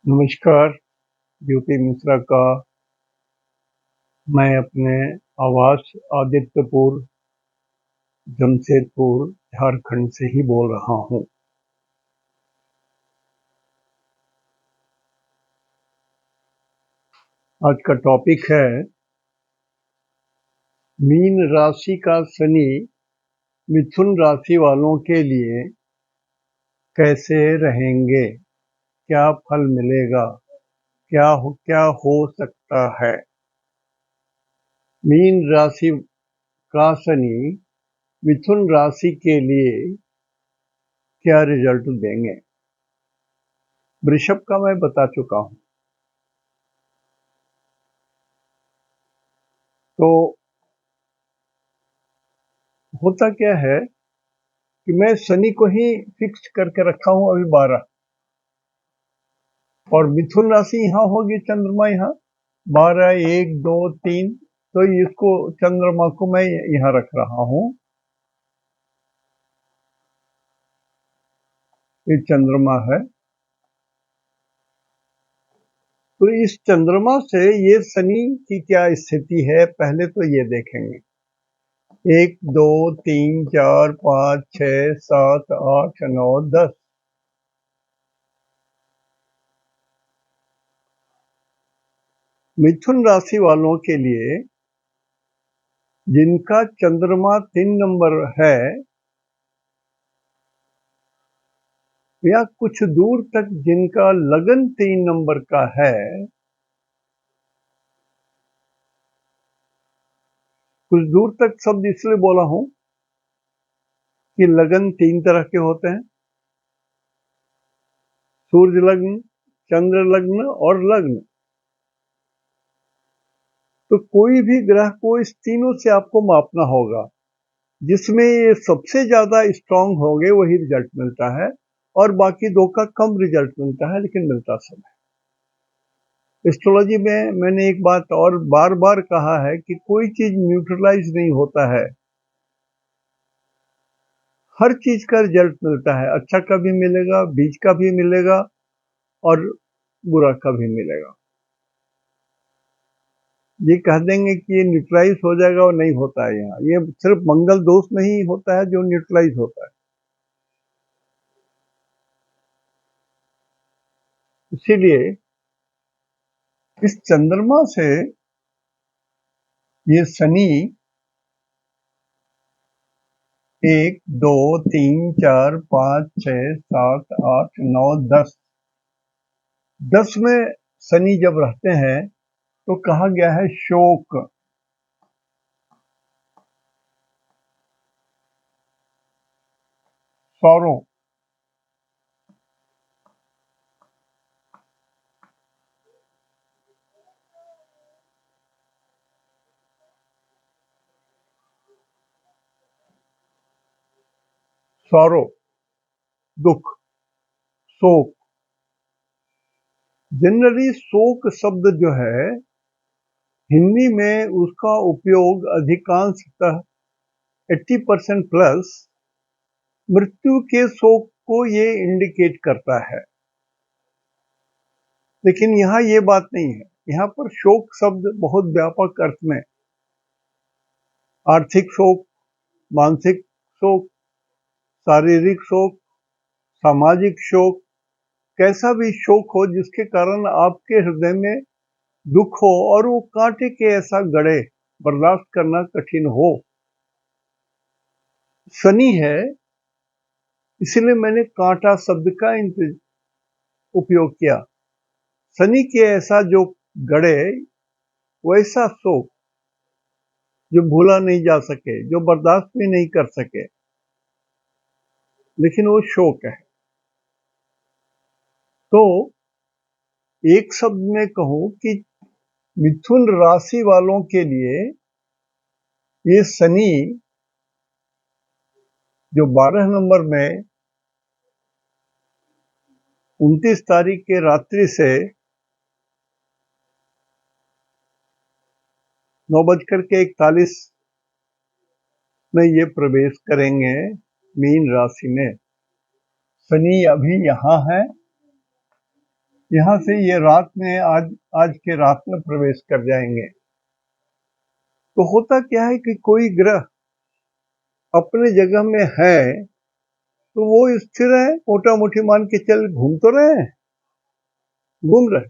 नमस्कार, यूपी मिश्रा का मैं अपने आवास आदित्यपुर, जमशेदपुर, झारखंड से ही बोल रहा हूँ। आज का टॉपिक है मीन राशि का शनि मिथुन राशि वालों के लिए कैसे रहेंगे, क्या फल मिलेगा, क्या हो सकता है। मीन राशि का शनि मिथुन राशि के लिए क्या रिजल्ट देंगे। वृषभ का मैं बता चुका हूँ। तो होता क्या है कि मैं शनि को ही फिक्स करके रखा हूं अभी 12, और मिथुन राशि यहाँ होगी, चंद्रमा यहाँ 12, 1, 2, 3। तो इसको चंद्रमा को मैं यहाँ रख रहा हूँ। ये चंद्रमा है। तो इस चंद्रमा से ये शनि की क्या स्थिति है, पहले तो ये देखेंगे। 1, 2, 3, 4, 5, 6, 7, 8, 9, 10। मिथुन राशि वालों के लिए जिनका चंद्रमा 3 नंबर है या कुछ दूर तक जिनका लगन 3 नंबर का है, कुछ दूर तक शब्द इसलिए बोला हूं कि लगन 3 तरह के होते हैं। सूर्य लग्न, चंद्र लग्न और लग्न। तो कोई भी ग्रह को इस तीनों से आपको मापना होगा। जिसमें ये सबसे ज्यादा स्ट्रांग होंगे वही रिजल्ट मिलता है, और बाकी दो का कम रिजल्ट मिलता है, लेकिन मिलता सब है। एस्ट्रोलॉजी में मैंने एक बात और बार बार कहा है कि कोई चीज न्यूट्रलाइज नहीं होता है। हर चीज का रिजल्ट मिलता है, अच्छा का भी मिलेगा, बीच का भी मिलेगा और बुरा का भी मिलेगा। ये कह देंगे कि ये न्यूट्रलाइज हो जाएगा, और नहीं होता है। यहाँ ये सिर्फ मंगल दोष में ही होता है जो न्यूट्रलाइज होता है। इसीलिए इस चंद्रमा से ये शनि 1, 2, 3, 4, 5, 6, 7, 8, 9, 10, 10 में शनि जब रहते हैं तो कहा गया है शोक, सौरों। सौरों, दुख, शोक। जनरली शोक शब्द जो है हिंदी में उसका उपयोग अधिकांशतः 80% प्लस मृत्यु के शोक को ये इंडिकेट करता है। लेकिन यहाँ ये बात नहीं है। यहाँ पर शोक शब्द बहुत व्यापक अर्थ में आर्थिक शोक, मानसिक शोक, शारीरिक शोक, सामाजिक शोक, कैसा भी शोक हो जिसके कारण आपके हृदय में दुख हो और वो कांटे के ऐसा गड़े, बर्दाश्त करना कठिन हो। शनि है, इसलिए मैंने कांटा शब्द का उपयोग किया। शनि के ऐसा जो गड़े, वैसा शोक जो भूला नहीं जा सके, जो बर्दाश्त भी नहीं कर सके, लेकिन वो शोक है। तो एक शब्द में कहूं कि मिथुन राशि वालों के लिए ये शनि जो 12 नंबर में 29 तारीख के रात्रि से 9:41 में ये प्रवेश करेंगे मीन राशि में। शनि अभी यहाँ है यहाँ से ये रात में आज के रात में प्रवेश कर जाएंगे। तो होता क्या है कि कोई ग्रह अपने जगह में है तो वो स्थिर है, मोटा मोटी मान के चल घूम तो रहे हैं, घूम रहे,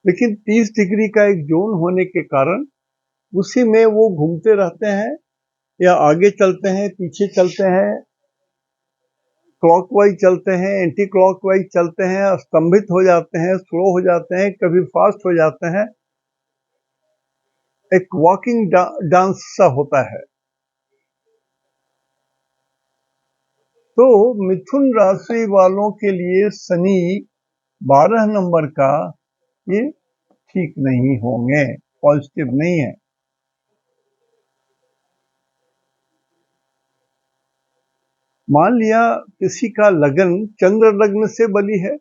लेकिन 30 डिग्री का एक जोन होने के कारण उसी में वो घूमते रहते हैं, या आगे चलते हैं, पीछे चलते हैं, क्लॉकवाइज चलते हैं, एंटी क्लॉकवाइज चलते हैं, स्तंभित हो जाते हैं, स्लो हो जाते हैं, कभी फास्ट हो जाते हैं। एक वॉकिंग डांस सा होता है। तो मिथुन राशि वालों के लिए शनि 12 नंबर का ये ठीक नहीं होंगे, पॉजिटिव नहीं है। मान लिया किसी का लगन चंद्र लग्न से बली है,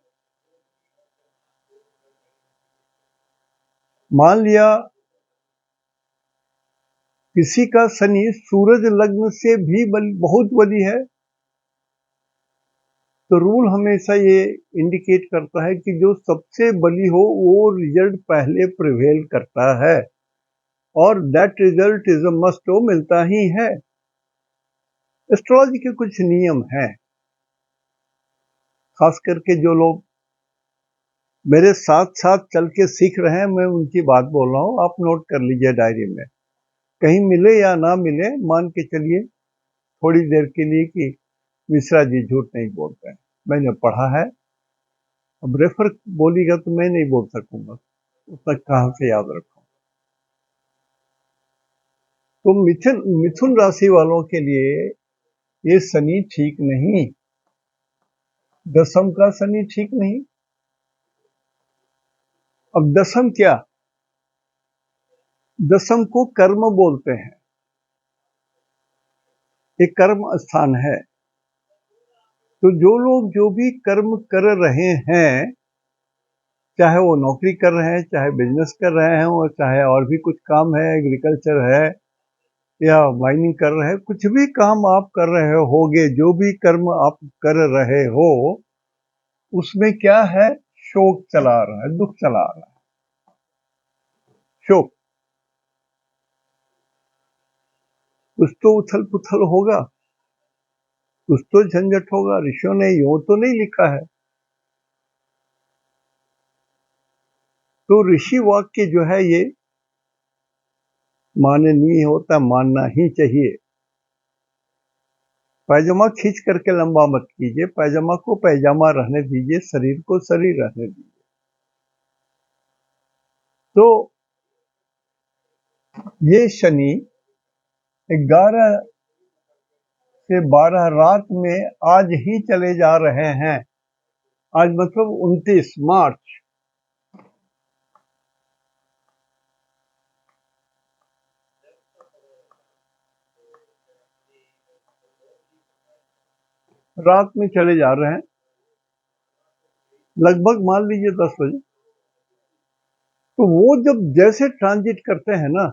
मान लिया किसी का शनि सूरज लग्न से भी बहुत बली है, तो रूल हमेशा ये इंडिकेट करता है कि जो सबसे बली हो वो रिजल्ट पहले प्रिवेल करता है, और that result is a must, वो मिलता ही है। एस्ट्रोलॉजी के कुछ नियम हैं, खास करके जो लोग मेरे साथ साथ चल के सीख रहे हैं, मैं उनकी बात बोल रहा हूँ, आप नोट कर लीजिए डायरी में। कहीं मिले या ना मिले, मान के चलिए थोड़ी देर के लिए कि मिश्रा जी झूठ नहीं बोलते हैं, मैंने पढ़ा है। अब रेफर बोलिएगा तो मैं नहीं बोल सकूंगा, उतना कहाँ से याद रखूं। तो मिथुन राशि वालों के लिए ये शनि ठीक नहीं, दसम का शनि ठीक नहीं। अब दसम क्या, दसम को कर्म बोलते हैं, एक कर्म स्थान है। तो जो लोग जो भी कर्म कर रहे हैं, चाहे वो नौकरी कर रहे हैं, चाहे बिजनेस कर रहे हैं, और चाहे और भी कुछ काम है, एग्रीकल्चर है या माइनिंग कर रहे हैं, कुछ भी काम आप कर रहे होगे, जो भी कर्म आप कर रहे हो, उसमें क्या है, शोक चला रहा है, दुख चला रहा है, शोक। कुछ तो उथल पुथल होगा, कुछ तो झंझट होगा। ऋषियों ने यूं तो नहीं लिखा है। तो ऋषि वाक्य जो है ये माननीय होता, मानना ही चाहिए। पैजामा खींच करके लंबा मत कीजिए, पैजामा को पैजामा रहने दीजिए, शरीर को शरीर रहने दीजिए। तो ये शनि 11 से 12 रात में आज ही चले जा रहे हैं। आज मतलब 29 मार्च। रात में चले जा रहे हैं, लगभग मान लीजिए 10 बजे। तो वो जब जैसे ट्रांजिट करते हैं ना,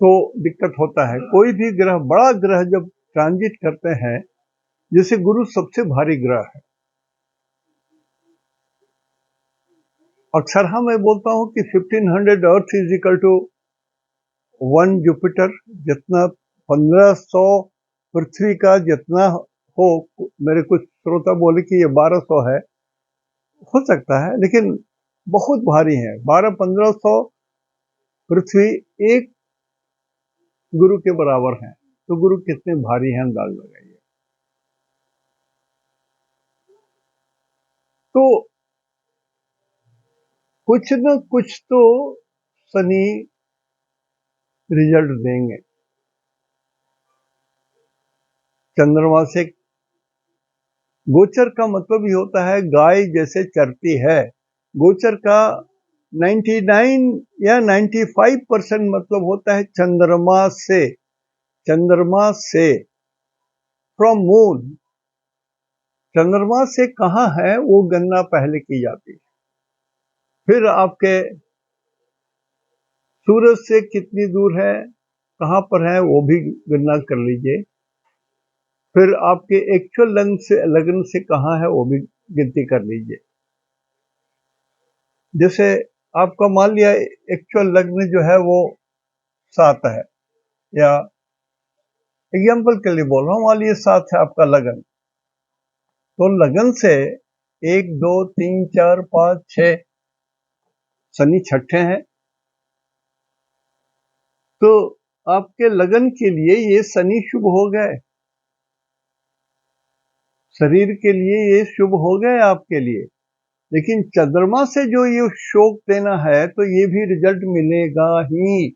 तो दिक्कत होता है। कोई भी ग्रह, बड़ा ग्रह जब ट्रांजिट करते हैं, जैसे गुरु सबसे भारी ग्रह है। अक्सर मैं बोलता हूं कि 1500 earth is equal to 1 Jupiter, जितना 1500 पृथ्वी का जितना हो। मेरे कुछ श्रोता बोले कि ये 1200 है, हो सकता है, लेकिन बहुत भारी है। 1200-1500 पृथ्वी एक गुरु के बराबर है, तो गुरु कितने भारी हैं अंदाज लगाइए। तो कुछ न कुछ तो शनि रिजल्ट देंगे। चंद्रमा से गोचर का मतलब ही होता है गाय जैसे चरती है। गोचर का 99 या 95% मतलब होता है चंद्रमा से, चंद्रमा से, फ्रॉम मून। चंद्रमा से कहाँ है वो गणना पहले की जाती है, फिर आपके सूरज से कितनी दूर है, कहाँ पर है, वो भी गणना कर लीजिए। फिर आपके एक्चुअल लग्न से कहाँ है वो भी गिनती कर लीजिए। जैसे आपका मान लिया एक्चुअल लग्न जो है वो 7 है, या एग्जाम्पल के लिए बोल रहा हूँ, मान लीजिए 7 है आपका लगन, तो लगन से 1 2 3 4 5 6 शनि छठे हैं, तो आपके लगन के लिए ये शनि शुभ हो गए, शरीर के लिए ये शुभ हो गए आपके लिए। लेकिन चंद्रमा से जो ये शोक देना है, तो ये भी रिजल्ट मिलेगा ही,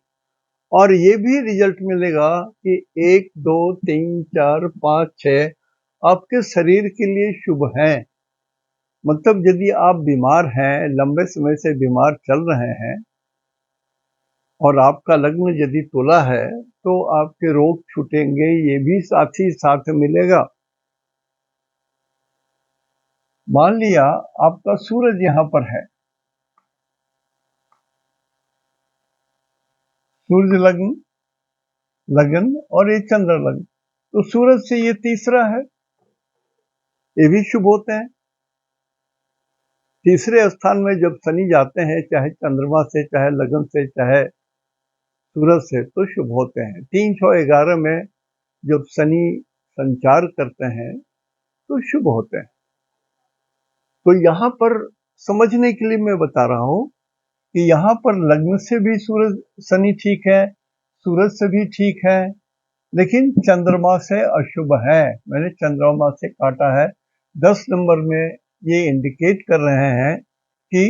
और ये भी रिजल्ट मिलेगा कि 1 2 3 4 5 6 आपके शरीर के लिए शुभ हैं। मतलब यदि आप बीमार हैं, लंबे समय से बीमार चल रहे हैं, और आपका लग्न यदि तुला है, तो आपके रोग छूटेंगे, ये भी साथ ही साथ मिलेगा। मान लिया आपका सूरज यहां पर है, सूर्य लग्न, लगन और ये चंद्र लग्न, तो सूरज से ये तीसरा है, ये भी शुभ होते हैं। तीसरे स्थान में जब शनि जाते हैं, चाहे चंद्रमा से, चाहे लगन से, चाहे सूरज से, तो शुभ होते हैं। 3 6 11 में जब शनि संचार करते हैं तो शुभ होते हैं। तो यहां पर समझने के लिए मैं बता रहा हूं कि यहां पर लग्न से भी सूरज शनि ठीक है, सूरज से भी ठीक है, लेकिन चंद्रमा से अशुभ है। मैंने चंद्रमा से काटा है, 10 नंबर में ये इंडिकेट कर रहे हैं कि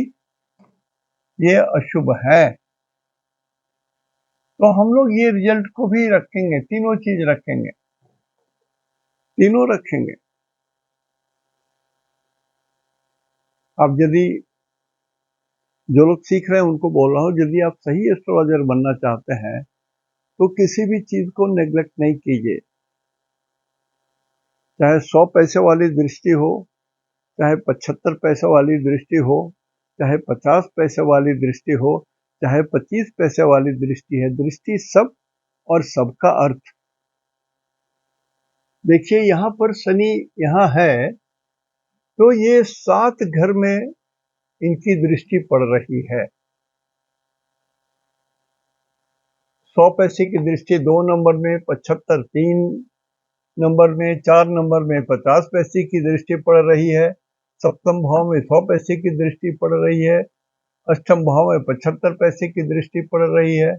ये अशुभ है। तो हम लोग ये रिजल्ट को भी रखेंगे, तीनों चीज रखेंगे, तीनों रखेंगे। अब यदि जो लोग सीख रहे हैं उनको बोल रहा हूँ, यदि आप सही एस्ट्रोलॉजर बनना चाहते हैं, तो किसी भी चीज को नेग्लेक्ट नहीं कीजिए। चाहे 100 पैसे वाली दृष्टि हो, चाहे 75 पैसे वाली दृष्टि हो, चाहे 50 पैसे वाली दृष्टि हो, चाहे 25 पैसे वाली दृष्टि है, दृष्टि सब और सबका अर्थ। देखिए यहाँ पर शनि यहाँ है, तो ये 7 घर में इनकी दृष्टि पड़ रही है। 100 पैसे की दृष्टि 2 नंबर में, 75 3 नंबर में, 4 नंबर में 50 पैसे की दृष्टि पड़ रही है, सप्तम भाव में 100 पैसे की दृष्टि पड़ रही है, अष्टम भाव में 75 पैसे की दृष्टि पड़ रही है,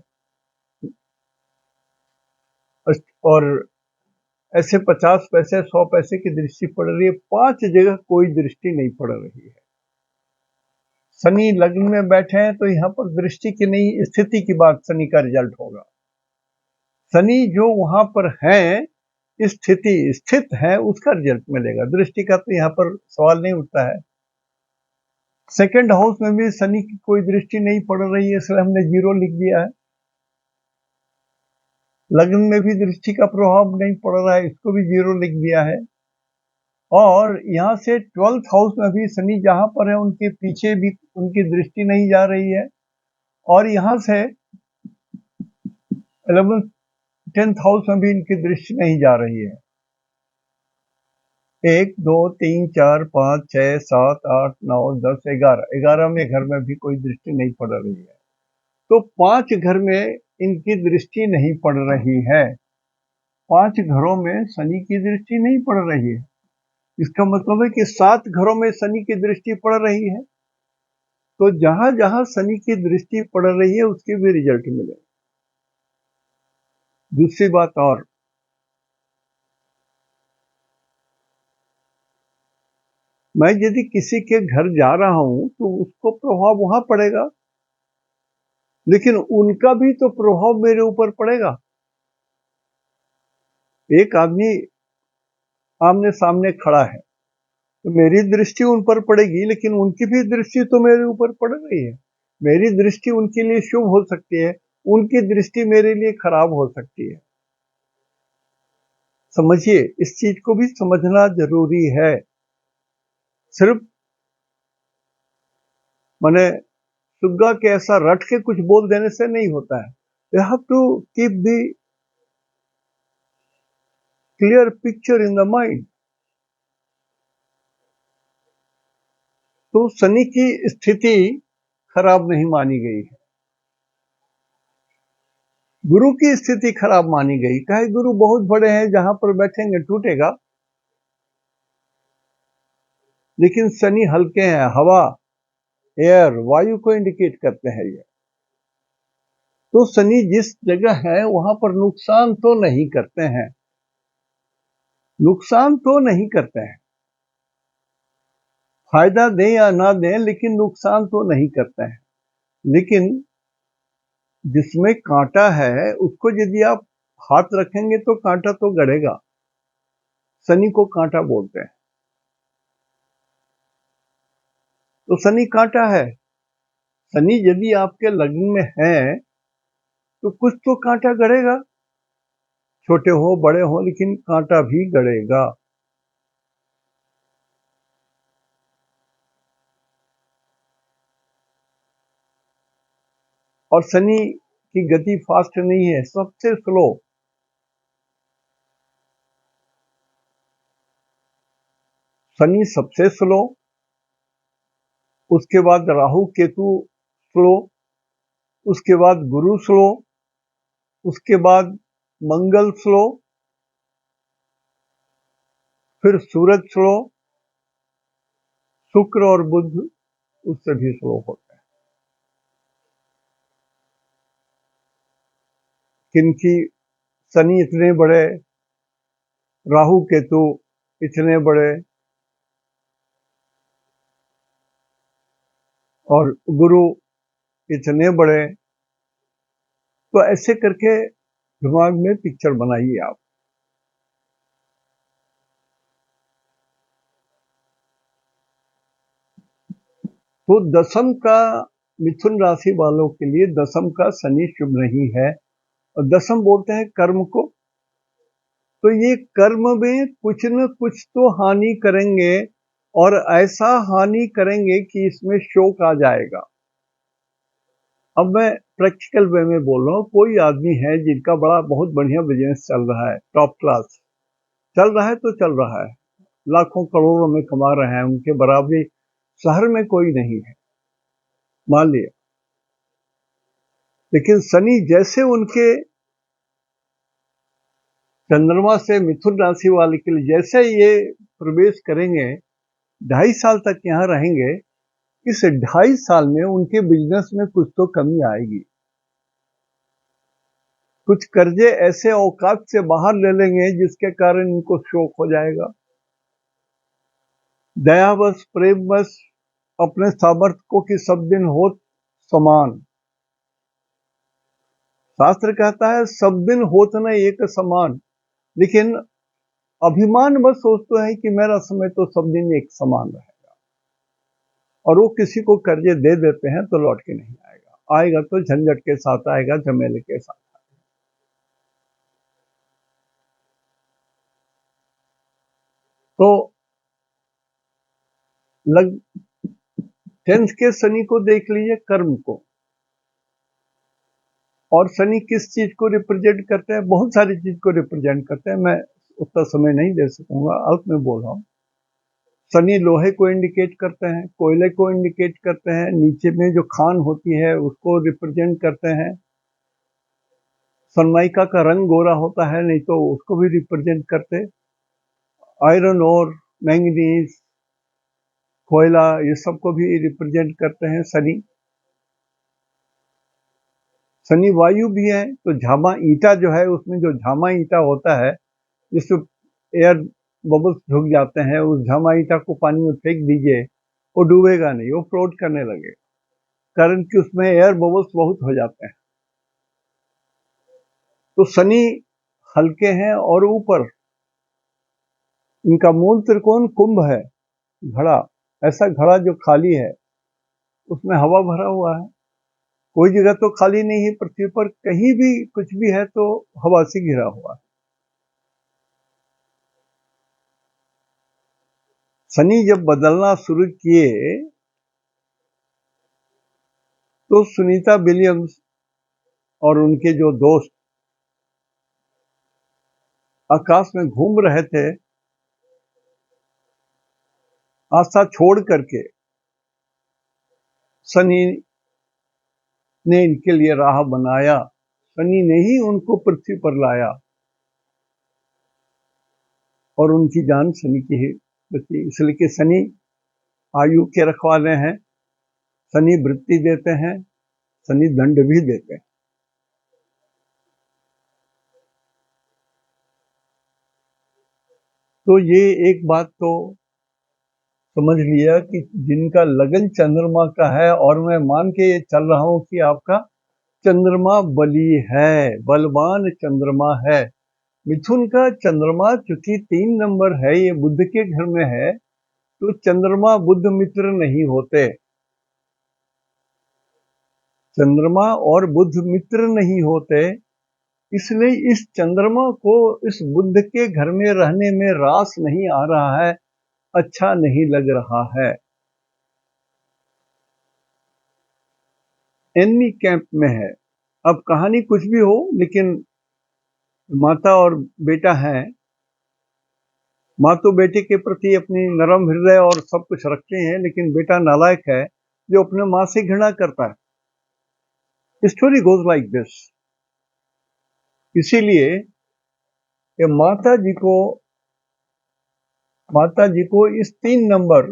और ऐसे 50 पैसे 100 पैसे की दृष्टि पड़ रही है। 5 जगह कोई दृष्टि नहीं पड़ रही है। शनि लग्न में बैठे हैं, तो यहाँ पर दृष्टि की नहीं, स्थिति की बात शनि का रिजल्ट होगा। शनि जो वहां पर है, स्थिति स्थित है, उसका रिजल्ट मिलेगा। दृष्टि का तो यहाँ पर सवाल नहीं उठता है। सेकंड हाउस में भी शनि की कोई दृष्टि नहीं पड़ रही है, इसलिए हमने 0 लिख दिया है। लग्न में भी दृष्टि का प्रभाव नहीं पड़ रहा है, इसको भी 0 लिख दिया है। और यहाँ से 12th हाउस में भी शनि जहां पर है, उनके पीछे भी उनकी दृष्टि नहीं जा रही है, और यहाँ से 11th 10th हाउस में भी इनकी दृष्टि नहीं जा रही है। 1 2 3 4 5 6 7 8 9 10 11, 11वें घर में भी कोई दृष्टि नहीं पड़ रही है। तो 5 घर में इनकी दृष्टि नहीं पड़ रही है। 5 घरों में शनि की दृष्टि नहीं पड़ रही है। इसका मतलब है कि 7 घरों में शनि की दृष्टि पड़ रही है। तो जहां जहां शनि की दृष्टि पड़ रही है, उसके भी रिजल्ट मिले। दूसरी बात और, मैं यदि किसी के घर जा रहा हूं, तो उसको प्रभाव वहां पड़ेगा, लेकिन उनका भी तो प्रभाव मेरे ऊपर पड़ेगा। एक आदमी आमने सामने खड़ा है, तो मेरी दृष्टि उन पर पड़ेगी, लेकिन उनकी भी दृष्टि तो मेरे ऊपर पड़ रही है। मेरी दृष्टि उनके लिए शुभ हो सकती है, उनकी दृष्टि मेरे लिए खराब हो सकती है। समझिए, इस चीज को भी समझना जरूरी है। सिर्फ माने सुग्गा के ऐसा रट के कुछ बोल देने से नहीं होता है। You have to keep the clear picture in the mind. तो शनि की स्थिति खराब नहीं मानी गई है, गुरु की स्थिति खराब मानी गई। कहे गुरु बहुत बड़े हैं, जहां पर बैठेंगे टूटेगा, लेकिन शनि हल्के हैं, हवा, एयर, वायु को इंडिकेट करते हैं ये। तो शनि जिस जगह है वहां पर नुकसान तो नहीं करते हैं, नुकसान तो नहीं करते हैं, फायदा दें या ना दें, लेकिन नुकसान तो नहीं करते हैं। लेकिन जिसमें कांटा है उसको यदि आप हाथ रखेंगे तो कांटा तो गड़ेगा। शनि को कांटा बोलते हैं। तो शनि कांटा है। शनि यदि आपके लग्न में है तो कुछ तो कांटा गड़ेगा, छोटे हो बड़े हो, लेकिन कांटा भी गड़ेगा। और शनि की गति फास्ट नहीं है, सबसे स्लो। शनि सबसे स्लो, उसके बाद राहु केतु स्लो, उसके बाद गुरु स्लो, उसके बाद मंगल स्लो, फिर सूरज स्लो, शुक्र और बुध उससे भी स्लो होते हैं। किनकी शनि इतने बड़े, राहु केतु इतने बड़े, और गुरु इतने बड़े, तो ऐसे करके दिमाग में पिक्चर बनाइए आप। तो दसम का मिथुन राशि वालों के लिए दसम का शनि शुभ नहीं है, और दसम बोलते हैं कर्म को। तो ये कर्म में कुछ न कुछ तो हानि करेंगे, और ऐसा हानि करेंगे कि इसमें शोक आ जाएगा। अब मैं प्रैक्टिकल वे में बोल रहा हूँ। कोई आदमी है जिनका बड़ा बहुत बढ़िया बिजनेस चल रहा है, टॉप क्लास चल रहा है, तो चल रहा है, लाखों करोड़ों में कमा रहे हैं, उनके बराबरी शहर में कोई नहीं है, मान लिया। लेकिन शनि जैसे उनके चंद्रमा से मिथुन राशि वाले के लिए जैसे ये प्रवेश करेंगे, 2.5 साल तक यहाँ रहेंगे, इस 2.5 साल में उनके बिजनेस में कुछ तो कमी आएगी। कुछ कर्जे ऐसे औकात से बाहर ले लेंगे जिसके कारण इनको शोक हो जाएगा। दयावश, प्रेमवश अपने सामर्थ्य को कि सब दिन हो समान। शास्त्र कहता है सब दिन होत न एक समान, लेकिन अभिमान बस सोचते हैं कि मेरा समय तो सब दिन एक समान रहेगा, और वो किसी को कर्जे दे देते हैं तो लौट के नहीं आएगा। आएगा तो झंझट के साथ आएगा, झमेले के साथ। तो लग 10th के शनि को देख लीजिए, कर्म को। और शनि किस चीज को रिप्रेजेंट करते हैं? बहुत सारी चीज को रिप्रेजेंट करते हैं, मैं उतना समय नहीं दे सकूंगा, अल्प में बोल रहा हूँ। शनि लोहे को इंडिकेट करते हैं, कोयले को इंडिकेट करते हैं, नीचे में जो खान होती है उसको रिप्रेजेंट करते हैं। सनमाइका का रंग गोरा होता है, नहीं तो उसको भी रिप्रेजेंट करते। आयरन और मैंगनीज, कोयला, ये सबको भी रिप्रेजेंट करते हैं शनि। शनि वायु भी है, तो झामा ईटा जो है, उसमें जो झामा ईटा होता है जिससे एयर बबल्स ढुक जाते हैं, उस झामा ईटा को पानी में फेंक दीजिए, वो डूबेगा नहीं, वो फ्लोट करने लगेगा, कारण कि उसमें एयर बबल्स बहुत हो जाते हैं। तो शनि हल्के हैं, और ऊपर इनका मूल त्रिकोण कुंभ है, घड़ा, ऐसा घड़ा जो खाली है, उसमें हवा भरा हुआ है। कोई जगह तो खाली नहीं है पृथ्वी पर, कहीं भी कुछ भी है तो हवा से घिरा हुआ है। शनि जब बदलना शुरू किए तो सुनीता विलियम्स और उनके जो दोस्त आकाश में घूम रहे थे, आस्था छोड़ करके, शनि ने इनके लिए राह बनाया, शनि ने ही उनको पृथ्वी पर लाया और उनकी जान शनि की ही बची। इसलिए कि शनि आयु के रखवाले हैं, शनि वृत्ति देते हैं, शनि दंड भी देते हैं। तो ये एक बात तो समझ लिया कि जिनका लगन चंद्रमा का है, और मैं मान के चल रहा हूं कि आपका चंद्रमा बली है, बलवान चंद्रमा है। मिथुन का चंद्रमा चूंकि 3 नंबर है, ये बुध के घर में है, तो चंद्रमा बुध मित्र नहीं होते। चंद्रमा और बुध मित्र नहीं होते, इसलिए इस चंद्रमा को इस बुध के घर में रहने में रास नहीं आ रहा है, अच्छा नहीं लग रहा है। एनिमी कैंप में है। अब कहानी कुछ भी हो, लेकिन माता और बेटा है। माँ तो बेटे के प्रति अपनी नरम हृदय और सब कुछ रखते हैं, लेकिन बेटा नालायक है जो अपने माँ से घृणा करता है। Story goes like this. इसीलिए ये माता जी को इस 3 नंबर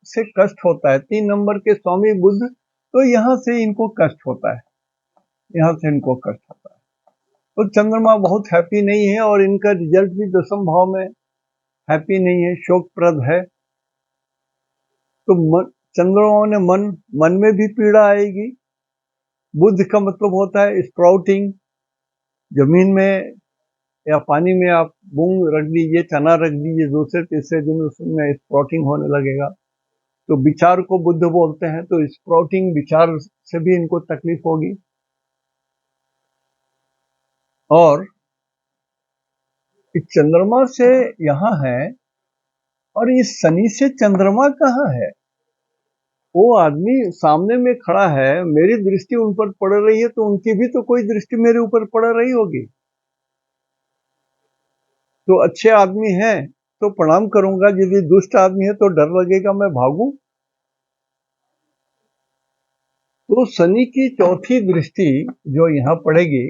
से कष्ट होता है। 3 नंबर के स्वामी बुध, तो यहां से इनको कष्ट होता है, यहां से इनको कष्ट होता है। तो चंद्रमा बहुत हैप्पी नहीं है, और इनका रिजल्ट भी दशम भाव में हैप्पी नहीं है, शोकप्रद है। तो चंद्रमा ने मन में भी पीड़ा आएगी। बुध का मतलब होता है स्प्राउटिंग, जमीन में या पानी में आप मूंग रख दीजिए, चना रख दीजिए, दूसरे तीसरे दिन उसमें स्प्राउटिंग होने लगेगा। तो विचार को बुध बोलते हैं, तो स्प्राउटिंग विचार से भी इनको तकलीफ होगी। और चंद्रमा से यहां है, और इस शनि से चंद्रमा कहाँ है? वो आदमी सामने में खड़ा है, मेरी दृष्टि उन पर पड़ रही है, तो उनकी भी तो कोई दृष्टि मेरे ऊपर पड़ रही होगी। तो अच्छे आदमी हैं तो प्रणाम करूंगा, यदि दुष्ट आदमी है तो डर लगेगा, मैं भागूं। तो शनि की चौथी दृष्टि जो यहां पड़ेगी,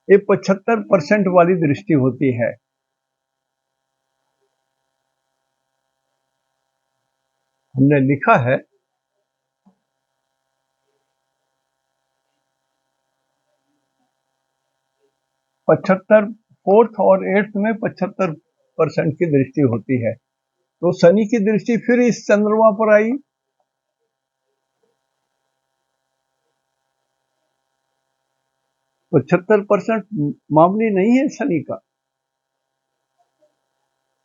ये 75% वाली दृष्टि होती है। हमने लिखा है 75, 4th और 8th में 75% की दृष्टि होती है। तो शनि की दृष्टि फिर इस चंद्रमा पर आई। 75% मामूली नहीं है शनि का।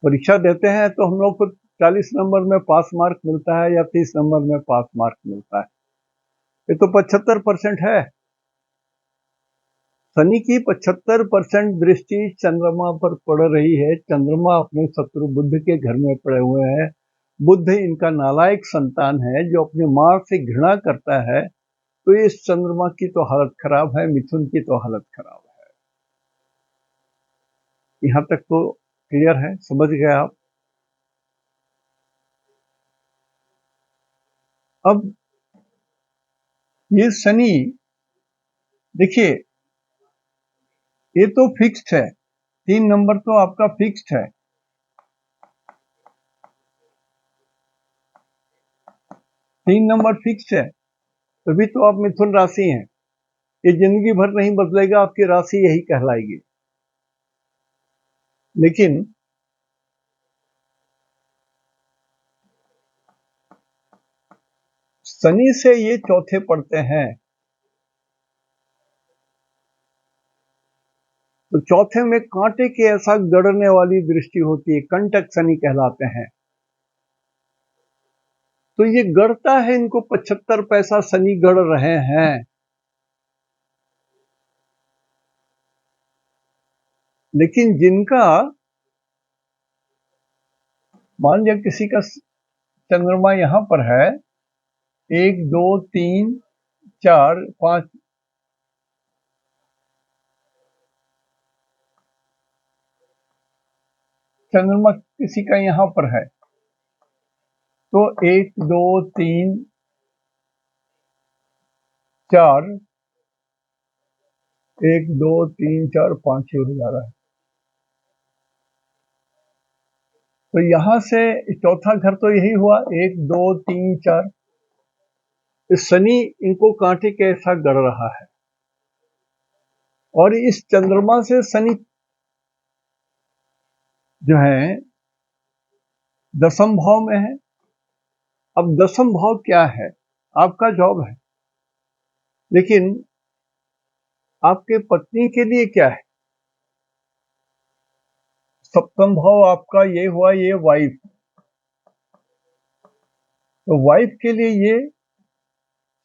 परीक्षा देते हैं तो हम लोग को 40 नंबर में पास मार्क मिलता है, या 30 नंबर में पास मार्क मिलता है। ये तो 75% है। शनि की 75% दृष्टि चंद्रमा पर पड़ रही है। चंद्रमा अपने शत्रु बुध के घर में पड़े हुए हैं। बुध इनका नालायक संतान है जो अपनी मां से घृणा करता है। तो इस चंद्रमा की तो हालत खराब है, मिथुन की तो हालत खराब है। यहां तक तो क्लियर है, समझ गए आप? अब ये शनि, देखिए, ये तो फिक्स्ड है। 3 नंबर तो आपका फिक्स्ड है। 3 नंबर फिक्स्ड है, तभी तो आप मिथुन राशि हैं। ये जिंदगी भर नहीं बदलेगा, आपकी राशि यही कहलाएगी। लेकिन शनि से ये चौथे पड़ते हैं, तो चौथे में कांटे के ऐसा गड़ने वाली दृष्टि होती है, कंटक शनि कहलाते हैं। तो ये गड़ता है, इनको 75 पैसा शनि गड़ रहे हैं। लेकिन जिनका, मान लिया किसी का चंद्रमा यहां पर है, 1 2 3 4 5, चंद्रमा किसी का यहां पर है, तो 1 2 3 4, 1 2 3 4 5 6 हो जा रहा है। तो यहां से चौथा घर तो यही हुआ, 1 2 3 4। शनि इनको कांटे के ऐसा गढ़ रहा है और इस चंद्रमा से शनि जो है दसम भाव में है। अब दसम भाव क्या है? आपका जॉब है, लेकिन आपके पत्नी के लिए क्या है? सप्तम भाव आपका ये हुआ, ये वाइफ। तो वाइफ के लिए ये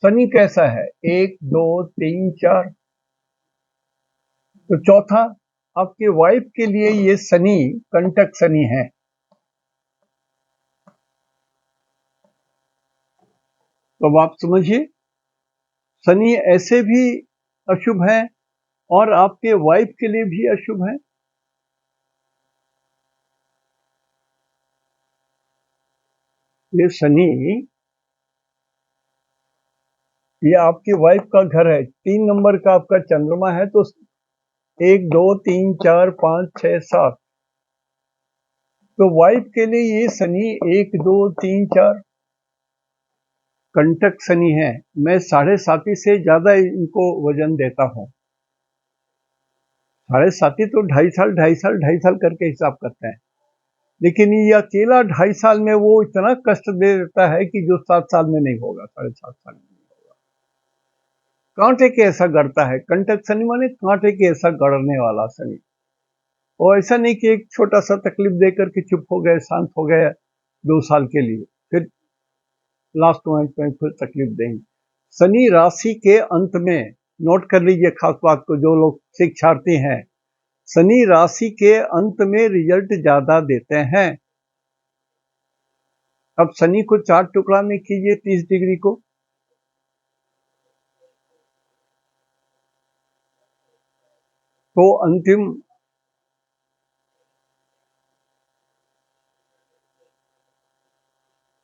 शनि कैसा है? 1 2 3 4। तो चौथा आपके वाइफ के लिए ये शनि कंटक शनि है। तो अब आप समझिए, शनि ऐसे भी अशुभ है और आपके वाइफ के लिए भी अशुभ है। ये शनि, ये आपकी वाइफ का घर है। 3 नंबर का आपका चंद्रमा है, तो 1 2 3 4 5 6 7। तो वाइफ के लिए ये शनि 1 2 3 4 कंटक शनि है। मैं 7.5 से ज्यादा इनको वजन देता हूं। 7.5 तो 2.5 साल 2.5 साल 2.5 साल करके हिसाब करते हैं, लेकिन ये अकेला 2.5 साल में वो इतना कष्ट दे देता है कि जो 7 साल में नहीं होगा, 7.5 साल में नहीं होगा। कांटे के ऐसा गढ़ता है। कंटक शनि माने कांटे के ऐसा गढ़ने वाला शनि। और ऐसा नहीं कि एक छोटा सा तकलीफ देकर के चुप हो गए, शांत हो गए 2 साल के लिए, फिर लास्ट मोमेंट में फिर तकलीफ देंगे। शनि राशि के अंत में, नोट कर लीजिए खास बात को जो लोग शिक्षार्थी हैं, शनि राशि के अंत में रिजल्ट ज्यादा देते हैं। अब शनि को 4 टुकड़ा में कीजिए 30 डिग्री को, तो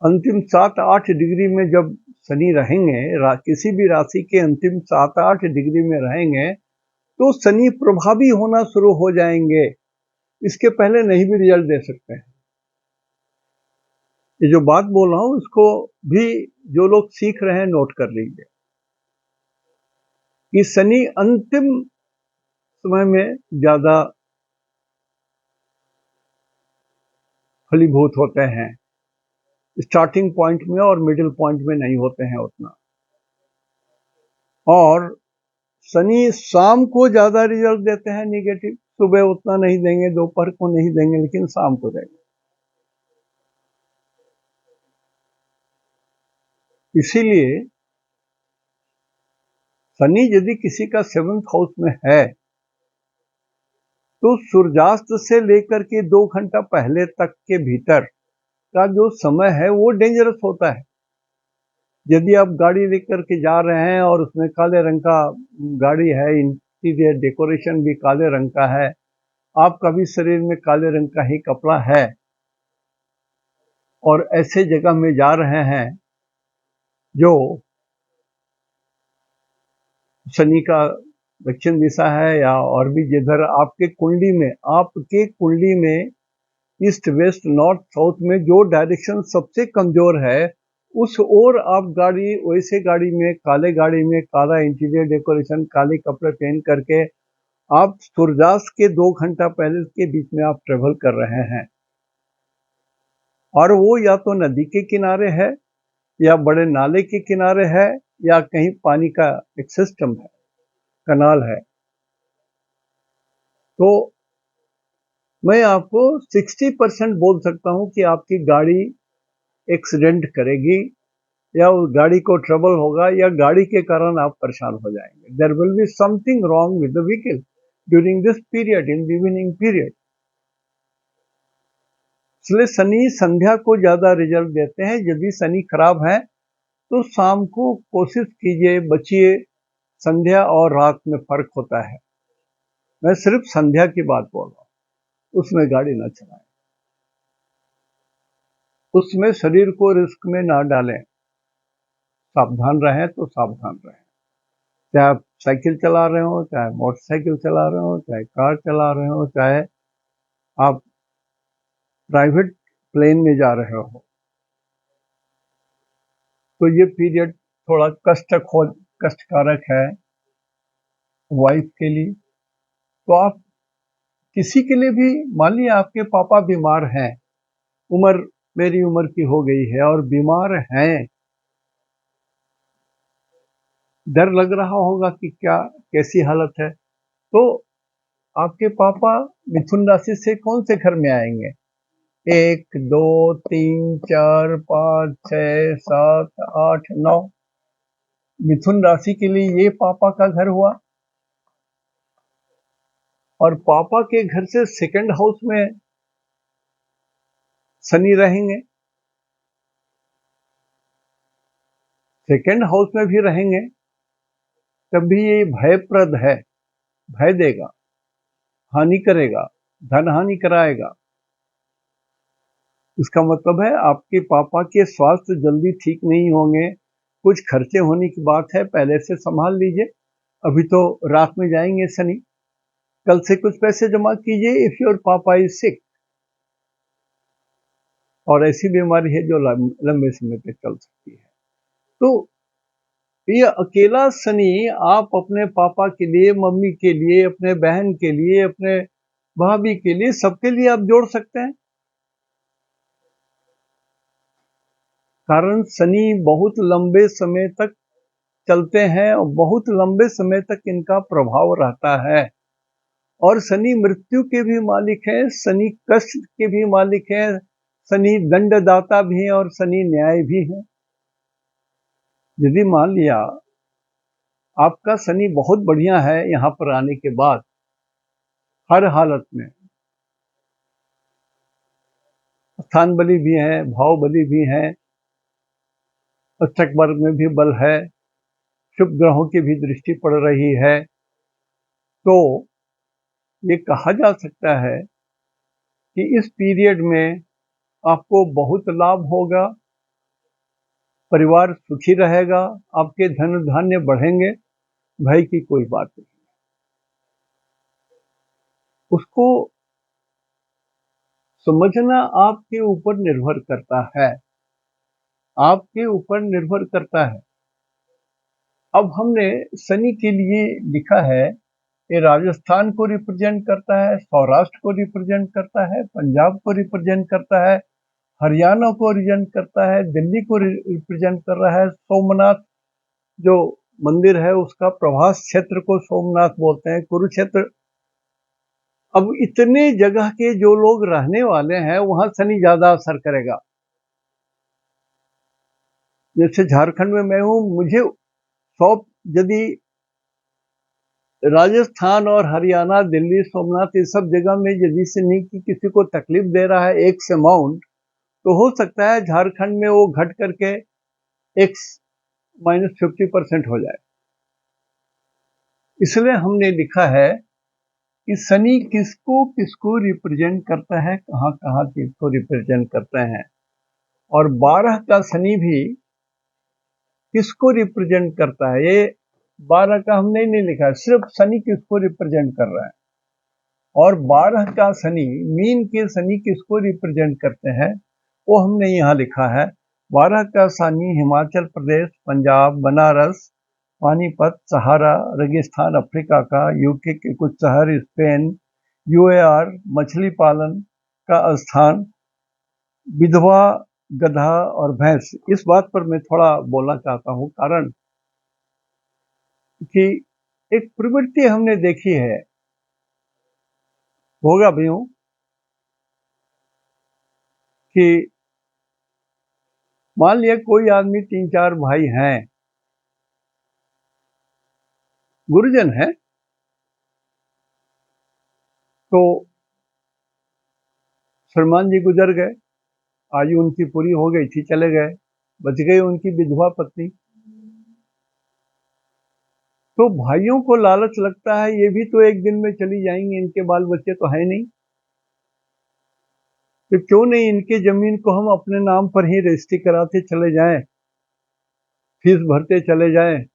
अंतिम 7-8 डिग्री में जब शनि रहेंगे, किसी भी राशि के अंतिम 7-8 डिग्री में रहेंगे, तो शनि प्रभावी होना शुरू हो जाएंगे। इसके पहले नहीं भी रिजल्ट दे सकते हैं। ये जो बात बोल रहा हूं, इसको भी जो लोग सीख रहे हैं नोट कर लीजिए कि शनि अंतिम समय में ज्यादा फलीभूत होते हैं, स्टार्टिंग पॉइंट में और मिडिल पॉइंट में नहीं होते हैं उतना। और शनि शाम को ज्यादा रिजल्ट देते हैं निगेटिव। सुबह उतना नहीं देंगे, दोपहर को नहीं देंगे, लेकिन शाम को देंगे। इसीलिए शनि यदि किसी का 7th हाउस में है, तो सूर्यास्त से लेकर के 2 घंटा पहले तक के भीतर का जो समय है वो डेंजरस होता है। यदि आप गाड़ी लेकर के जा रहे हैं और उसमें काले रंग का गाड़ी है, इंटीरियर डेकोरेशन भी काले रंग का है, आपका भी शरीर में काले रंग का ही कपड़ा है, और ऐसे जगह में जा रहे हैं जो शनि का दक्षिण दिशा है, या और भी जिधर आपके कुंडली में ईस्ट वेस्ट नॉर्थ साउथ में जो डायरेक्शन सबसे कमजोर है, उस ओर आप वैसे गाड़ी में, काले गाड़ी में, काला इंटीरियर डेकोरेशन, काले कपड़े पहन करके आप सूर्यास्त के 2 घंटा पहले के बीच में आप ट्रेवल कर रहे हैं। और वो या तो नदी के किनारे है, या बड़े नाले के किनारे है, या कहीं पानी का एक सिस्टम है, कनाल है। तो मैं आपको 60% बोल सकता हूं कि आपकी गाड़ी एक्सीडेंट करेगी, या उस गाड़ी को ट्रबल होगा, या गाड़ी के कारण आप परेशान हो जाएंगे। There will be something wrong with the vehicle during this period, in the evening period. इसलिए शनि संध्या को ज्यादा रिजल्ट देते हैं। यदि शनि खराब है तो शाम को कोशिश कीजिए, बचिए। संध्या और रात में फर्क होता है। मैं सिर्फ संध्या की बात बोल रहा हूं, उसमें गाड़ी न चलाएं, उसमें शरीर को रिस्क में ना डालें। सावधान रहें तो सावधान रहें। चाहे आप साइकिल चला रहे हो, चाहे मोटरसाइकिल चला रहे हो, चाहे कार चला रहे हो, चाहे आप प्राइवेट प्लेन में जा रहे हो, तो ये पीरियड थोड़ा कष्टकारक है वाइफ के लिए। तो आप किसी के लिए भी, मान लिया आपके पापा बीमार हैं, मेरी उम्र की हो गई है और बीमार हैं, डर लग रहा होगा कि क्या कैसी हालत है, तो आपके पापा मिथुन राशि से कौन से घर में आएंगे? 1 2 3 4 5 6 7 8 9, मिथुन राशि के लिए ये पापा का घर हुआ। और पापा के घर से सेकंड हाउस में शनि रहेंगे, सेकंड हाउस में भी रहेंगे, तब भी ये भयप्रद है, भय देगा, हानि करेगा, धन हानि कराएगा। इसका मतलब है आपके पापा के स्वास्थ्य जल्दी ठीक नहीं होंगे, कुछ खर्चे होने की बात है, पहले से संभाल लीजिए। अभी तो रात में जाएंगे शनि, कल से कुछ पैसे जमा कीजिए इफ योर पापा इज सिक। और ऐसी बीमारी है जो लंबे समय तक चल सकती है। तो ये अकेला शनि आप अपने पापा के लिए, मम्मी के लिए, अपने बहन के लिए, अपने भाभी के लिए, सबके लिए आप जोड़ सकते हैं। कारण शनि बहुत लंबे समय तक चलते हैं और बहुत लंबे समय तक इनका प्रभाव रहता है। और शनि मृत्यु के भी मालिक हैं, शनि कष्ट के भी मालिक हैं, शनि दंडदाता भी हैं और शनि न्याय भी हैं। यदि मान लिया आपका शनि बहुत बढ़िया है यहाँ पर आने के बाद, हर हालत में स्थान बली भी है, भाव बली भी है, अष्टक वर्ग में भी बल है, शुभ ग्रहों की भी दृष्टि पड़ रही है, तो ये कहा जा सकता है कि इस पीरियड में आपको बहुत लाभ होगा, परिवार सुखी रहेगा, आपके धन धान्य बढ़ेंगे, भय की कोई बात नहीं। उसको समझना आपके ऊपर निर्भर करता है, आपके ऊपर निर्भर करता है। अब हमने शनि के लिए लिखा है, ये राजस्थान को रिप्रेजेंट करता है, सौराष्ट्र को रिप्रेजेंट करता है, पंजाब को रिप्रेजेंट करता है, हरियाणा को रिप्रेजेंट करता है, दिल्ली को रिप्रेजेंट कर रहा है। सोमनाथ जो मंदिर है उसका प्रभास क्षेत्र को सोमनाथ बोलते हैं, कुरुक्षेत्र। अब इतने जगह के जो लोग रहने वाले हैं वहां शनि ज्यादा असर करेगा। जैसे झारखंड में मैं हूं, मुझे 100, यदि राजस्थान और हरियाणा, दिल्ली, सोमनाथ, इस सब जगह में यदि शनि की किसी को तकलीफ दे रहा है एक्स अमाउंट, तो हो सकता है झारखंड में वो घट करके एक्स -50% हो जाए। इसलिए हमने लिखा है कि शनि किसको किसको रिप्रेजेंट करता है, कहाँ कहाँ किसको रिप्रेजेंट करते हैं, और 12 का शनि भी किसको रिप्रेजेंट करता है। ये 12 का हमने नहीं लिखा है, सिर्फ शनि किसको रिप्रेजेंट कर रहा है। और 12 का शनि, मीन के शनि किसको रिप्रेजेंट करते हैं वो हमने यहाँ लिखा है। 12 का शनि हिमाचल प्रदेश, पंजाब, बनारस, पानीपत, सहारा, रेगिस्तान अफ्रीका का, यूके के कुछ शहर, स्पेन, यूएआर, मछली पालन का स्थान, विधवा, गधा और भैंस। इस बात पर मैं थोड़ा बोलना चाहता हूँ, कारण कि एक प्रवृत्ति हमने देखी है, होगा भी हूं, कि मान लिया कोई आदमी 3-4 भाई हैं, गुरुजन है, तो श्रीमान जी गुजर गए, आयु उनकी पूरी हो गई थी, चले गए, बच गई उनकी विधवा पत्नी। तो भाइयों को लालच लगता है ये भी तो एक दिन में चली जाएंगी, इनके बाल बच्चे तो है नहीं, तो क्यों नहीं इनके जमीन को हम अपने नाम पर ही रजिस्ट्री कराते चले जाएं, फीस भरते चले जाएं,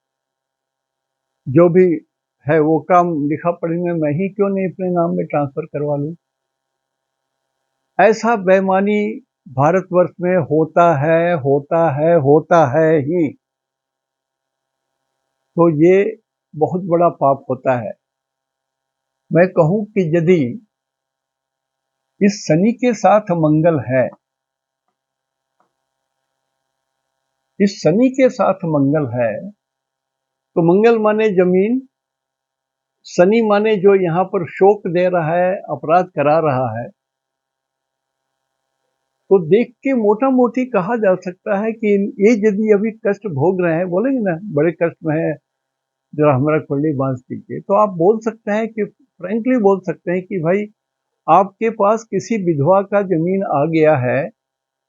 जो भी है वो काम लिखा पढ़ी में मैं ही क्यों नहीं अपने नाम में ट्रांसफर करवा लूं। ऐसा बेईमानी भारतवर्ष में होता है, होता है, होता है ही। तो ये बहुत बड़ा पाप होता है। मैं कहूं कि यदि इस शनि के साथ मंगल है, इस शनि के साथ मंगल है, तो मंगल माने जमीन, शनि माने जो यहां पर शोक दे रहा है, अपराध करा रहा है। तो देख के मोटा मोटी कहा जा सकता है कि ये यदि अभी कष्ट भोग रहे हैं, बोलेंगे ना बड़े कष्ट में है, जरा हमारा कुंडली बांध दीजिए, तो आप बोल सकते हैं कि फ्रेंकली बोल सकते हैं कि भाई आपके पास किसी विधवा का जमीन आ गया है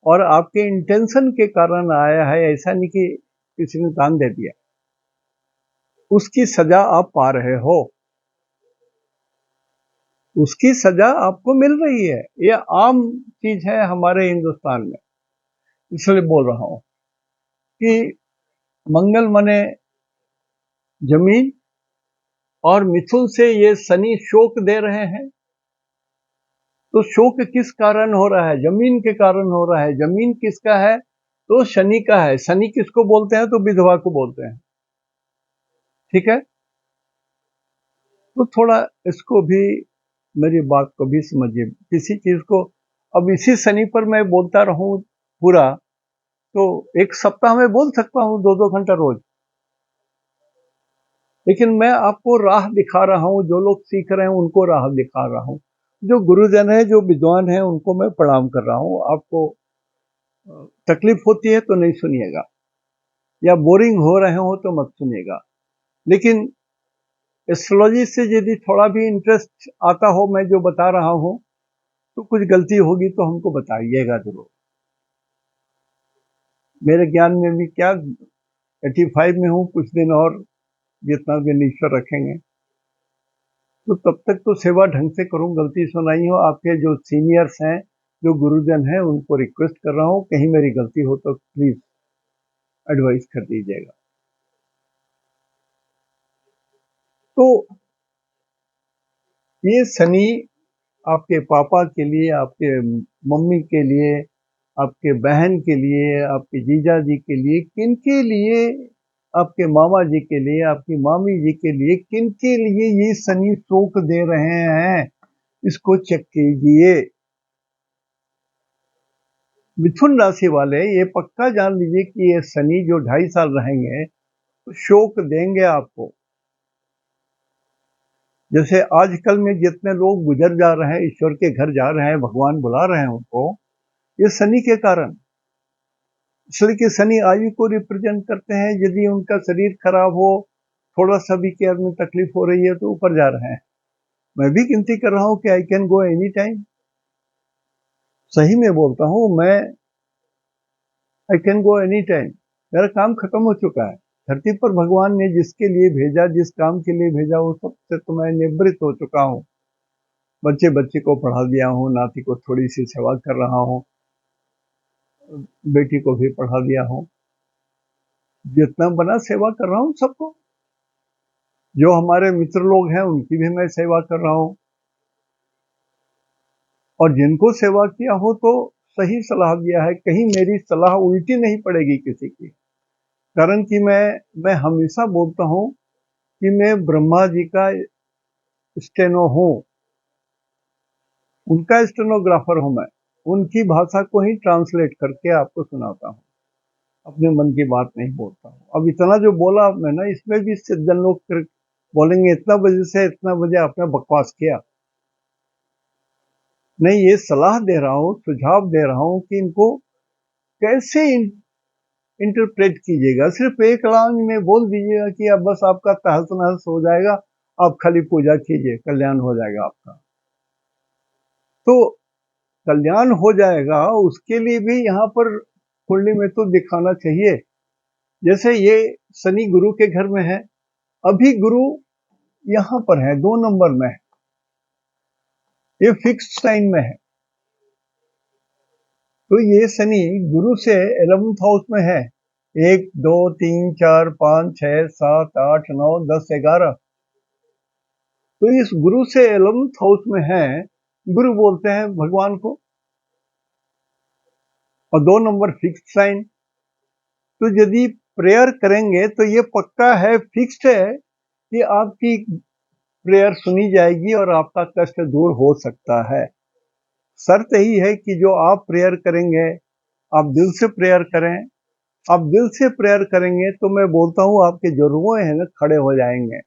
और आपके इंटेंशन के कारण आया है, ऐसा नहीं कि किसी ने दान दे दिया, उसकी सजा आप पा रहे हो, उसकी सजा आपको मिल रही है। यह आम चीज है हमारे हिंदुस्तान में, इसलिए बोल रहा हूं कि मंगल मने जमीन, और मिथुन से ये शनि शोक दे रहे हैं। तो शोक किस कारण हो रहा है? जमीन के कारण हो रहा है। जमीन किसका है? तो शनि का है। शनि किसको बोलते हैं? तो विधवा को बोलते हैं। ठीक है, तो थोड़ा इसको भी, मेरी बात को भी समझिए। किसी चीज को अब इसी शनि पर मैं बोलता रहूं पूरा, तो एक सप्ताह में बोल सकता हूं 2-2 घंटा रोज, लेकिन मैं आपको राह दिखा रहा हूं। जो लोग सीख रहे हैं उनको राह दिखा रहा हूं। जो गुरुजन है, जो विद्वान है, उनको मैं प्रणाम कर रहा हूं। आपको तकलीफ होती है तो नहीं सुनिएगा, या बोरिंग हो रहे हो तो मत सुनिएगा। लेकिन एस्ट्रोलॉजी से यदि थोड़ा भी इंटरेस्ट आता हो, मैं जो बता रहा हूं, तो कुछ गलती होगी तो हमको बताइएगा जरूर। मेरे ज्ञान में भी क्या 85 में हूं, कुछ दिन और जितना दिन ईश्वर रखेंगे, तो तब तक तो सेवा ढंग से करूं। गलती सुनाई हो, आपके जो सीनियर्स हैं, जो गुरुजन हैं, उनको रिक्वेस्ट कर रहा हूं, कहीं मेरी गलती हो तो प्लीज एडवाइस कर दीजिएगा। तो ये शनि आपके पापा के लिए, आपके मम्मी के लिए, आपके बहन के लिए, आपके जीजा जी के लिए, किन के लिए, आपके मामा जी के लिए, आपकी मामी जी के लिए, किन के लिए ये शनि शोक दे रहे हैं, इसको चेक कीजिए। मिथुन राशि वाले ये पक्का जान लीजिए कि ये शनि जो 2.5 साल रहेंगे तो शोक देंगे आपको। जैसे आजकल में जितने लोग गुजर जा रहे हैं, ईश्वर के घर जा रहे हैं, भगवान बुला रहे हैं उनको, ये शनि के कारण। इसलिए कि शनि आयु को रिप्रेजेंट करते हैं। यदि उनका शरीर खराब हो, थोड़ा सा भी केयर में तकलीफ हो रही है, तो ऊपर जा रहे हैं। मैं भी गिनती कर रहा हूं कि I can go any time. सही में बोलता हूं मैं, I can go any time. मेरा काम खत्म हो चुका है। धरती पर भगवान ने जिसके लिए भेजा, जिस काम के लिए भेजा, वो सबसे तो मैं निवृत्त हो चुका हूँ। बच्चे बच्चे को पढ़ा दिया हूँ, नाती को थोड़ी सी सेवा कर रहा हूँ, बेटी को भी पढ़ा दिया हूँ। जितना बना सेवा कर रहा हूँ सबको। जो हमारे मित्र लोग हैं उनकी भी मैं सेवा कर रहा हूँ, और जिनको सेवा किया हो तो सही सलाह दिया है। कहीं मेरी सलाह उल्टी नहीं पड़ेगी किसी की। कारण कि मैं हमेशा बोलता हूँ कि मैं ब्रह्मा जी का स्टेनो हूँ, उनका स्टेनोग्राफर हूं मैं। उनकी भाषा को ही ट्रांसलेट करके आपको सुनाता हूँ, अपने मन की बात नहीं बोलता हूँ। अब इतना जो बोला मैं ना, इसमें भी सज्जन लोग फिर बोलेंगे इतना बजे से इतना बजे आपने बकवास किया। नहीं, ये सलाह दे रहा हूँ, सुझाव दे रहा हूँ कि इनको कैसे इंटरप्रेट कीजिएगा। सिर्फ एक लाइन में बोल दीजिएगा कि अब बस आपका तहस नहस हो जाएगा, आप खाली पूजा कीजिए, कल्याण हो जाएगा आपका। तो कल्याण हो जाएगा, उसके लिए भी यहाँ पर कुंडली में तो दिखाना चाहिए। जैसे ये शनि गुरु के घर में है, अभी गुरु यहाँ पर है 2 नंबर में है, ये फिक्स साइन में है। तो ये शनि गुरु से 11th हाउस में है, 1 2 3 4 5 6 7 8 9 10 11। तो इस गुरु से 11th हाउस में है, गुरु बोलते हैं भगवान को, और 2 नंबर फिक्स्ड साइन। तो यदि प्रेयर करेंगे तो ये पक्का है, फिक्स्ड है कि आपकी प्रेयर सुनी जाएगी और आपका कष्ट दूर हो सकता है। शर्त यही है कि जो आप प्रेयर करेंगे, आप दिल से प्रेयर करें। आप दिल से प्रेयर करेंगे तो मैं बोलता हूँ आपके जो रुए हैं ना खड़े हो जाएंगे,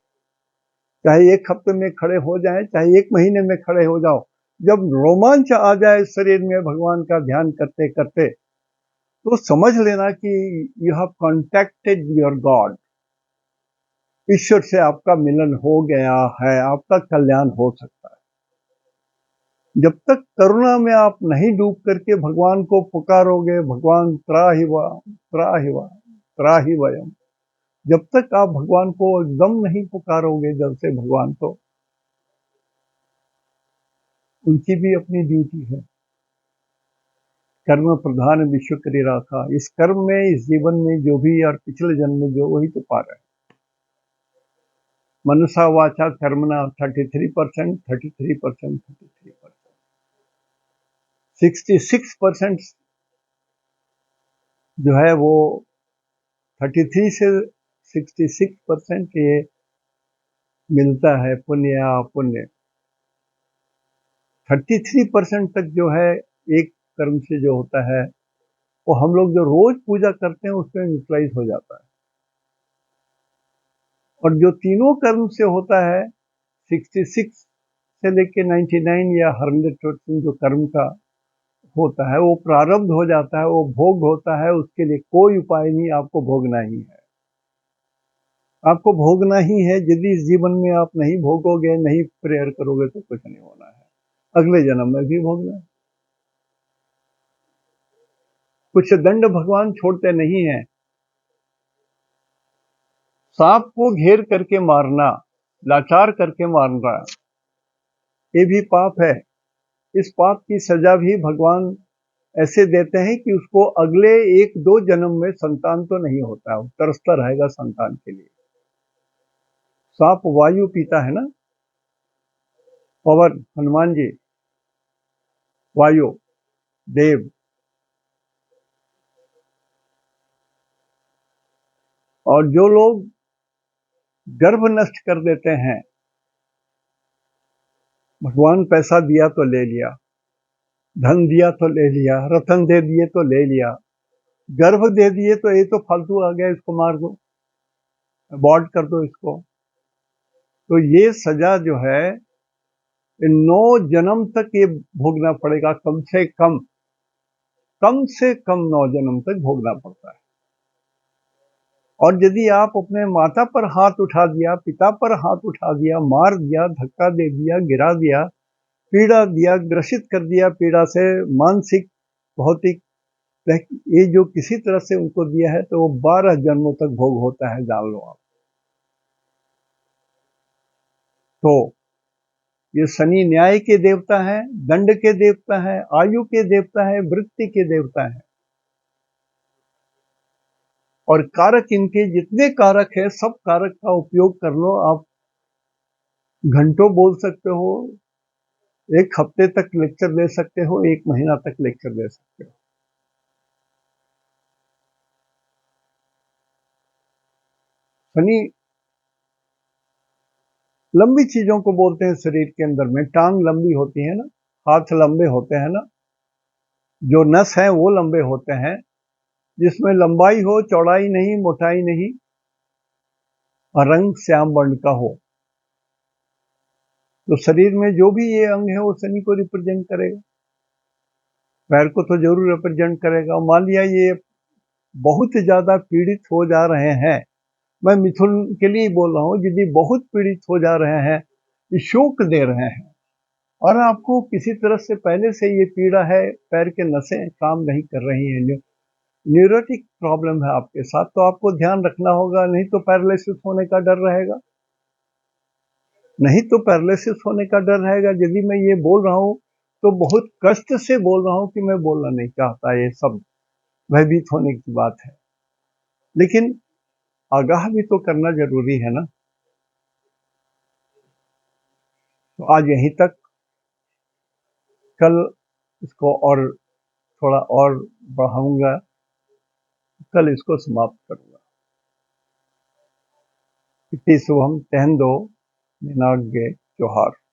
चाहे 1 हफ्ते में खड़े हो जाए, चाहे 1 महीने में खड़े हो जाओ। जब रोमांच आ जाए शरीर में भगवान का ध्यान करते करते, तो समझ लेना कि you have contacted your god. ईश्वर से आपका मिलन हो गया है, आपका कल्याण हो सकता है। जब तक करुणा में आप नहीं डूब करके भगवान को पुकारोगे, भगवान त्राहि वा त्राहि वा त्राहि वयम, जब तक आप भगवान को एकदम नहीं पुकारोगे दिल से भगवान को, उनकी भी अपनी ड्यूटी है। कर्म प्रधान विश्व करी राखा। इस कर्म में, इस जीवन में जो भी और पिछले जन्म में जो, वही तो पा रहे हैं। मनसा वाचा कर्मणा 33%, 33%, 33%, 66% जो है वो 33 से 66% ये मिलता है पुण्य या पुण्य। 33% तक जो है एक कर्म से जो होता है, वो हम लोग जो रोज पूजा करते हैं उसमें यूटिलाइज हो जाता है। और जो तीनों कर्म से होता है, 66 से लेके 99 या 100% जो कर्म का होता है, वो प्रारब्ध हो जाता है, वो भोग होता है। उसके लिए कोई उपाय नहीं, आपको भोगना ही है। आपको भोगना ही है। यदि इस जीवन में आप नहीं भोगोगे, नहीं प्रेयर करोगे, तो कुछ नहीं होना है। अगले जन्म में भी भोगना है। कुछ दंड भगवान छोड़ते नहीं है। सांप को घेर करके मारना, लाचार करके मारना, ये भी पाप है। इस पाप की सजा भी भगवान ऐसे देते हैं कि उसको अगले 1-2 जन्म में संतान तो नहीं होता है, वो तरसता रहेगा संतान के लिए। सांप वायु पीता है ना, पवन, हनुमान जी, वायु देव। और जो लोग गर्भ नष्ट कर देते हैं, भगवान पैसा दिया तो ले लिया, धन दिया तो ले लिया, रतन दे दिए तो ले लिया, गर्भ दे दिए तो ये तो फालतू आ गया, इसको मार दो, अबॉर्ट कर दो इसको। तो ये सजा जो है 9 जन्म तक ये भोगना पड़ेगा, कम से कम 9 जन्म तक भोगना पड़ता है। और यदि आप अपने माता पर हाथ उठा दिया, पिता पर हाथ उठा दिया, मार दिया, धक्का दे दिया, गिरा दिया, पीड़ा दिया, ग्रसित कर दिया पीड़ा से, मानसिक, भौतिक, ये जो किसी तरह से उनको दिया है, तो वो 12 जन्मों तक भोग होता है, जान लो आप। तो ये शनि न्याय के देवता है, दंड के देवता है, आयु के देवता है, वृत्ति के देवता है। और कारक, इनके जितने कारक है, सब कारक का उपयोग कर लो। आप घंटों बोल सकते हो, 1 हफ्ते तक लेक्चर दे सकते हो, 1 महीना तक लेक्चर दे सकते हो। शनि लंबी चीजों को बोलते हैं। शरीर के अंदर में टांग लंबी होती है ना, हाथ लंबे होते हैं ना, जो नस है वो लंबे होते हैं, जिसमें लंबाई हो, चौड़ाई नहीं, मोटाई नहीं, और रंग श्याम वर्ण का हो। तो शरीर में जो भी ये अंग है वो शनि को रिप्रेजेंट करेगा। पैर को तो जरूर रिप्रेजेंट करेगा। मान लिया ये बहुत ज्यादा पीड़ित हो जा रहे हैं, मैं मिथुन के लिए बोल रहा हूँ, यदि बहुत पीड़ित हो जा रहे हैं, शोक दे रहे हैं, और आपको किसी तरह से पहले से ये पीड़ा है, पैर के नसें काम नहीं कर रही हैं, न्यूरोटिक प्रॉब्लम है आपके साथ, तो आपको ध्यान रखना होगा। नहीं तो पैरालिसिस होने का डर रहेगा, नहीं तो पैरालिसिस होने का डर रहेगा। यदि मैं ये बोल रहा हूँ तो बहुत कष्ट से बोल रहा हूँ कि मैं बोलना नहीं चाहता, ये सब भयभीत होने की बात है। लेकिन आगाह भी तो करना जरूरी है ना। तो आज यहीं तक, कल इसको और थोड़ा और बढ़ाऊंगा, कल इसको समाप्त करूंगा। इति शुभम, तेहन दो, निनाग्गे जोहार।